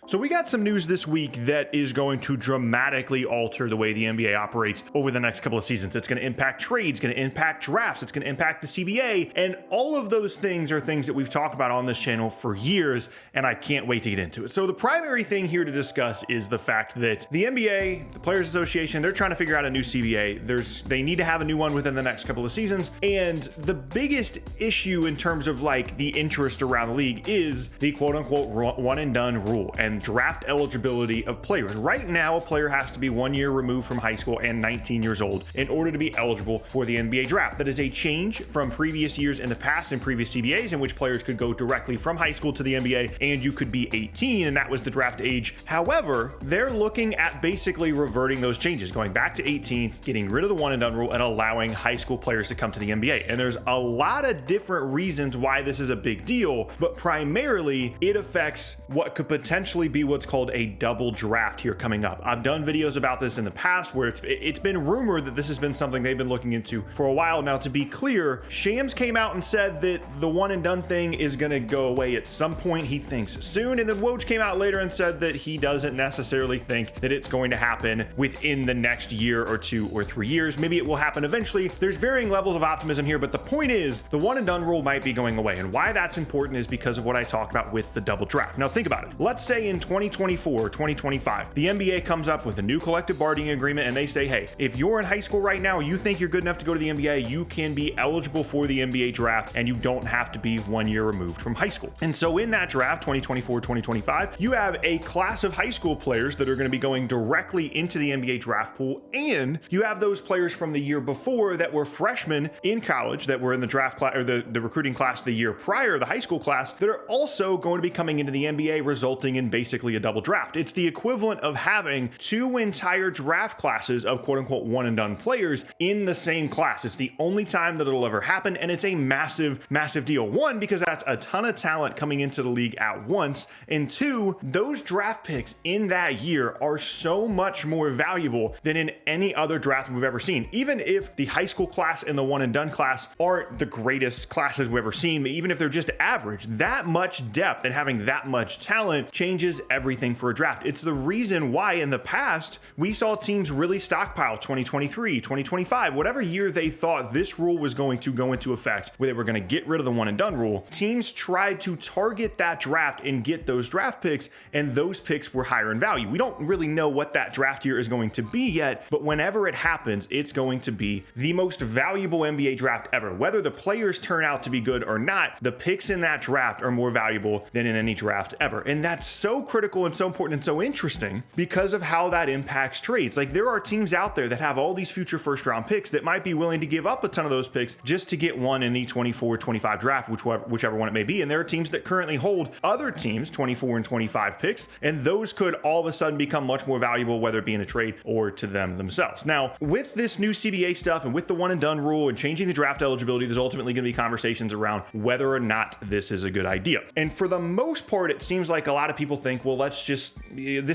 So we got some news this week that is going to dramatically alter the way the NBA operates over the next couple of seasons. It's going to impact trades, going to impact drafts, it's going to impact the CBA, and all of those things are things that we've talked about on this channel for years, and I can't wait to get into it. So the primary thing here to discuss is the fact that the NBA, the Players Association, they're trying to figure out a new CBA. They need to have a new one within the next couple of seasons, and the biggest issue in terms of like the interest around the league is the quote-unquote one and done rule and draft eligibility of players. Right now, a player has to be 1 year removed from high school and 19 years old in order to be eligible for the NBA draft. That is a change from previous years in the past and previous CBAs in which players could go directly from high school to the NBA and you could be 18 and that was the draft age. However, they're looking at basically reverting those changes, going back to 18, getting rid of the one and done rule and allowing high school players to come to the NBA. And there's a lot of different reasons why this is a big deal, but primarily it affects what could potentially be what's called a double draft here coming up. I've done videos about this in the past where it's been rumored that this has been something they've been looking into for a while now. To be clear, Shams came out and said that the one and done thing is going to go away at some point, he thinks soon, and then Woj came out later and said that he doesn't necessarily think that it's going to happen within the next year or 2 or 3 years. Maybe it will happen eventually. There's varying levels of optimism here, but the point is the one and done rule might be going away, and why that's important is because of what I talked about with the double draft. Now think about it. Let's say in 2024 or 2025, the NBA comes up with a new collective bargaining agreement and they say, hey, if you're in high school right now, you think you're good enough to go to the NBA, you can be eligible for the NBA draft and you don't have to be 1 year removed from high school. And so in that draft, 2024, 2025, you have a class of high school players that are going to be going directly into the NBA draft pool, and you have those players from the year before that were freshmen in college that were in the draft class or the recruiting class the year prior, the high school class, that are also going to be coming into the NBA, resulting in basically a double draft. It's the equivalent of having 2 entire draft classes of quote unquote one and done players in the same class. It's the only time that it'll ever happen, and it's a massive, massive deal. 1, because that's a ton of talent coming into the league at once, and 2, those draft picks in that year are so much more valuable than in any other draft we've ever seen. Even if the high school class and the one and done class aren't the greatest classes we've ever seen, but even if they're just average, that much depth and having that much talent changes everything for a draft. It's the reason why in the past we saw teams really stockpile 2023, 2025, whatever year they thought this rule was going to go into effect, where they were going to get rid of the one and done rule. Teams tried to target that draft and get those draft picks, and those picks were higher in value. We don't really know what that draft year is going to be yet, but whenever it happens, it's going to be the most valuable NBA draft ever. Whether the players turn out to be good or not, the picks in that draft are more valuable than in any draft ever. And that's so critical and so important and so interesting because of how that impacts trades. Like, there are teams out there that have all these future first round picks that might be willing to give up a ton of those picks just to get one in the 24-25 draft, whichever one it may be. And there are teams that currently hold other teams 24 and 25 picks, and those could all of a sudden become much more valuable, whether it be in a trade or to them themselves. Now, with this new CBA stuff and with the one and done rule and changing the draft eligibility, there's ultimately going to be conversations around whether or not this is a good idea. And for the most part, it seems like a lot of people think, well, this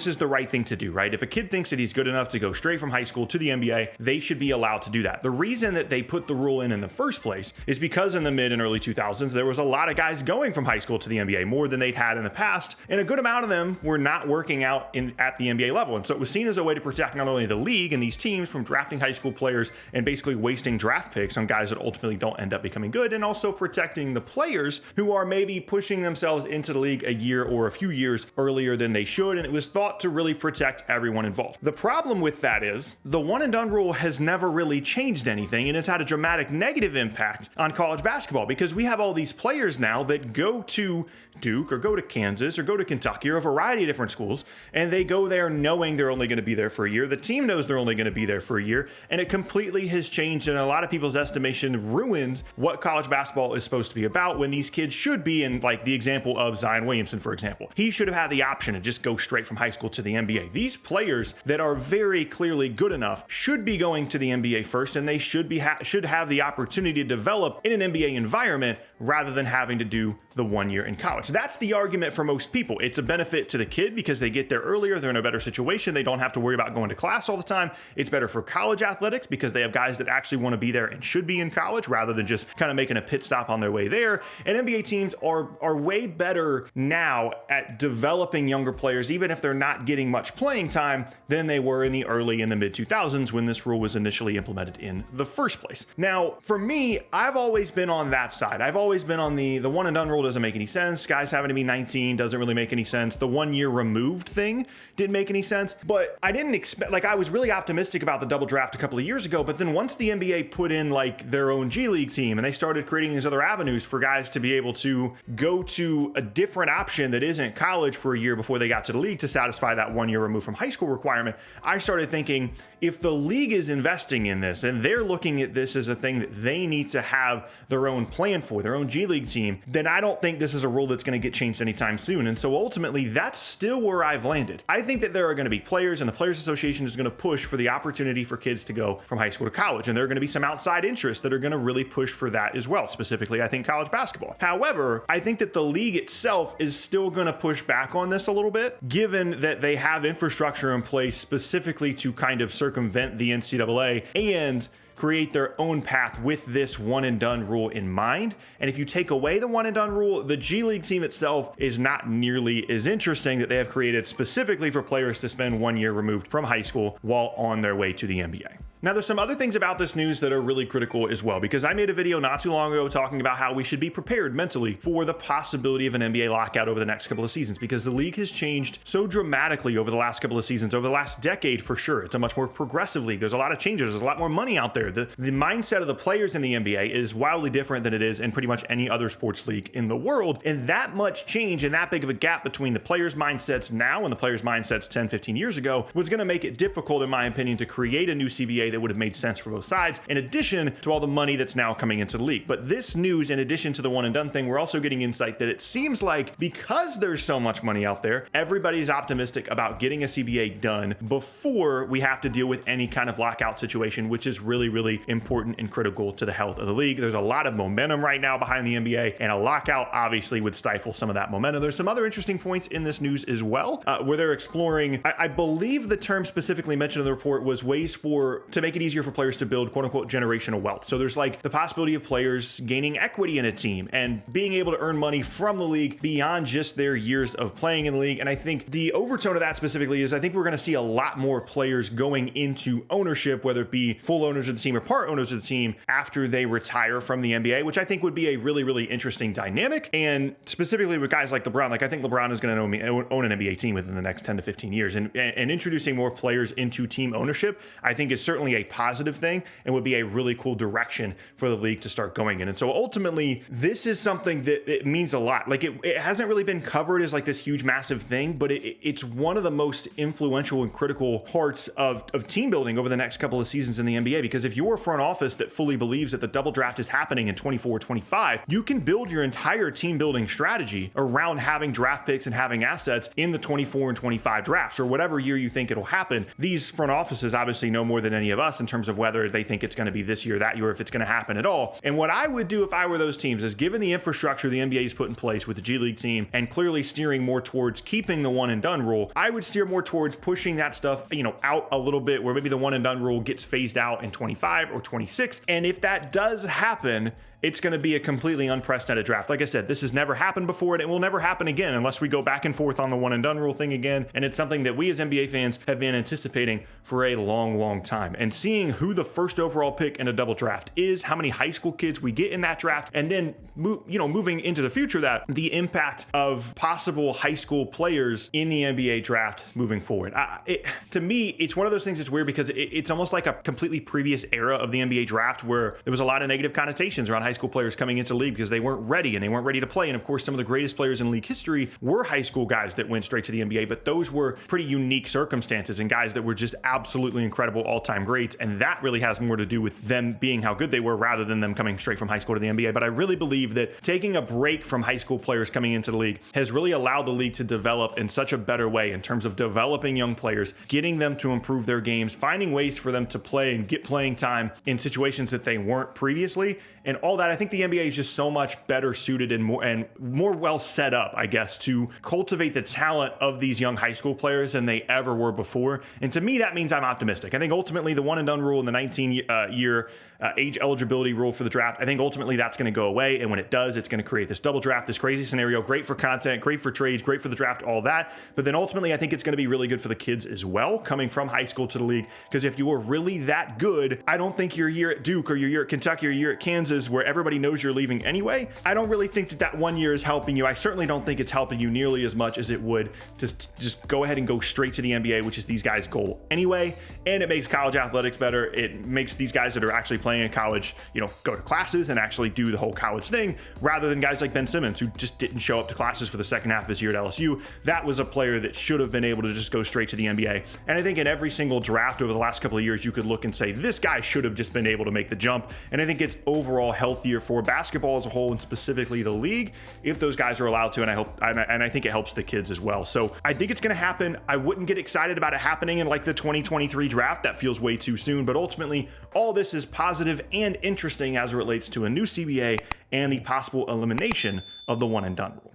is the right thing to do, right? If a kid thinks that he's good enough to go straight from high school to the NBA, they should be allowed to do that. The reason that they put the rule in the first place is because in the mid and early 2000s, there was a lot of guys going from high school to the NBA, more than they'd had in the past, and a good amount of them were not working out at the NBA level. And so it was seen as a way to protect not only the league and these teams from drafting high school players and basically wasting draft picks on guys that ultimately don't end up becoming good, and also protecting the players who are maybe pushing themselves into the league a year or a few years earlier than they should. And it was thought to really protect everyone involved. The problem with that is the one and done rule has never really changed anything, and it's had a dramatic negative impact on college basketball because we have all these players now that go to Duke or go to Kansas or go to Kentucky or a variety of different schools, and they go there knowing they're only going to be there for a year. The team knows they're only going to be there for a year, and it completely has changed, in a lot of people's estimation, ruined what college basketball is supposed to be about, when these kids should be in, like the example of Zion Williamson, for example. He should have had the option to just go straight from high school to the NBA. These players that are very clearly good enough should be going to the NBA first, and they should have the opportunity to develop in an NBA environment rather than having to do the 1 year in college. That's the argument for most people. It's a benefit to the kid because they get there earlier, they're in a better situation, they don't have to worry about going to class all the time. It's better for college athletics because they have guys that actually want to be there and should be in college rather than just kind of making a pit stop on their way there. And NBA teams are way better now at developing developing younger players, even if they're not getting much playing time, than they were in the early and the mid 2000s when this rule was initially implemented in the first place. Now, for me, I've always been on that side. I've always been on the one and done rule doesn't make any sense. Guys having to be 19 doesn't really make any sense. The 1 year removed thing didn't make any sense, but I didn't expect, like, I was really optimistic about the double draft a couple of years ago, but then once the NBA put in like their own G League team and they started creating these other avenues for guys to be able to go to a different option that isn't college for a year before they got to the league to satisfy that 1 year removed from high school requirement, I started thinking, if the league is investing in this and they're looking at this as a thing that they need to have their own plan for, their own G League team, then I don't think this is a rule that's going to get changed anytime soon. And so ultimately, that's still where I've landed. I think that there are going to be players, and the Players Association is going to push for the opportunity for kids to go from high school to college. And there are going to be some outside interests that are going to really push for that as well. Specifically, I think college basketball. However, I think that the league itself is still going to push back on this a little bit, given that they have infrastructure in place specifically to kind of circumvent the NCAA and create their own path with this one and done rule in mind. And if you take away the one and done rule, the G League team itself is not nearly as interesting that they have created specifically for players to spend 1 year removed from high school while on their way to the NBA. Now, there's some other things about this news that are really critical as well, because I made a video not too long ago talking about how we should be prepared mentally for the possibility of an NBA lockout over the next couple of seasons, because the league has changed so dramatically over the last couple of seasons, over the last decade for sure. It's a much more progressive league. There's a lot of changes. There's a lot more money out there. The mindset of the players in the NBA is wildly different than it is in pretty much any other sports league in the world. And that much change and that big of a gap between the players' mindsets now and the players' mindsets 10, 15 years ago was going to make it difficult, in my opinion, to create a new CBA that would have made sense for both sides, in addition to all the money that's now coming into the league. But this news, in addition to the one and done thing, we're also getting insight that it seems like because there's so much money out there, everybody's optimistic about getting a CBA done before we have to deal with any kind of lockout situation, which is really, really important and critical to the health of the league. There's a lot of momentum right now behind the NBA, and a lockout obviously would stifle some of that momentum. There's some other interesting points in this news as well, where they're exploring, I believe the term specifically mentioned in the report was ways to make it easier for players to build quote unquote generational wealth. So there's like the possibility of players gaining equity in a team and being able to earn money from the league beyond just their years of playing in the league. And I think the overtone of that specifically is I think we're going to see a lot more players going into ownership, whether it be full owners of the team or part owners of the team after they retire from the NBA, which I think would be a really, really interesting dynamic. And specifically with guys like LeBron, like I think LeBron is going to own an NBA team within the next 10 to 15 years. And introducing more players into team ownership, I think is certainly a positive thing and would be a really cool direction for the league to start going in. And so ultimately, this is something that it means a lot. Like it hasn't really been covered as like this huge, massive thing, but it's one of the most influential and critical parts of team building over the next couple of seasons in the NBA. Because if you're a front office that fully believes that the double draft is happening in 24, 25, you can build your entire team building strategy around having draft picks and having assets in the 24 and 25 drafts, or whatever year you think it'll happen. These front offices obviously know more than any of us in terms of whether they think it's going to be this year, that year, if it's going to happen at all. And what I would do if I were those teams is, given the infrastructure the NBA's put in place with the G League team and clearly steering more towards keeping the one and done rule, I would steer more towards pushing that stuff, out a little bit, where maybe the one and done rule gets phased out in 25 or 26. And if that does happen, it's going to be a completely unprecedented draft. Like I said, this has never happened before, and it will never happen again unless we go back and forth on the one and done rule thing again. And it's something that we as NBA fans have been anticipating for a long, long time. And seeing who the first overall pick in a double draft is, how many high school kids we get in that draft, and then moving into the future, that the impact of possible high school players in the NBA draft moving forward. To me, it's one of those things that's weird because it's almost like a completely previous era of the NBA draft where there was a lot of negative connotations around high school players coming into the league because they weren't ready and they weren't ready to play. And of course, some of the greatest players in league history were high school guys that went straight to the NBA, but those were pretty unique circumstances and guys that were just absolutely incredible all-time greats. And that really has more to do with them being how good they were rather than them coming straight from high school to the NBA. But I really believe that taking a break from high school players coming into the league has really allowed the league to develop in such a better way in terms of developing young players, getting them to improve their games, finding ways for them to play and get playing time in situations that they weren't previously. and all that. I think the NBA is just so much better suited and more well set up, I guess, to cultivate the talent of these young high school players than they ever were before. And to me, that means I'm optimistic. I think ultimately the one and done rule and the 19-year age eligibility rule for the draft, I think ultimately that's going to go away. And when it does, it's going to create this double draft, this crazy scenario, great for content, great for trades, great for the draft, all that. But then ultimately, I think it's going to be really good for the kids as well, coming from high school to the league. Because if you are really that good, I don't think your year at Duke or your year at Kentucky or your year at Kansas, where everybody knows you're leaving anyway, I don't really think that 1 year is helping you. I certainly don't think it's helping you nearly as much as it would to just go ahead and go straight to the NBA, which is these guys' goal anyway. And it makes college athletics better. It makes these guys that are actually playing in college, go to classes and actually do the whole college thing, rather than guys like Ben Simmons, who just didn't show up to classes for the second half of his year at LSU. That was a player that should have been able to just go straight to the NBA. And I think in every single draft over the last couple of years, you could look and say, this guy should have just been able to make the jump. And I think it's overall healthier for basketball as a whole, and specifically the league, if those guys are allowed to. And I think it helps the kids as well. So I think it's going to happen. I wouldn't get excited about it happening in like the 2023 draft. That feels way too soon. But ultimately, all this is positive and interesting as it relates to a new CBA and the possible elimination of the one and done rule.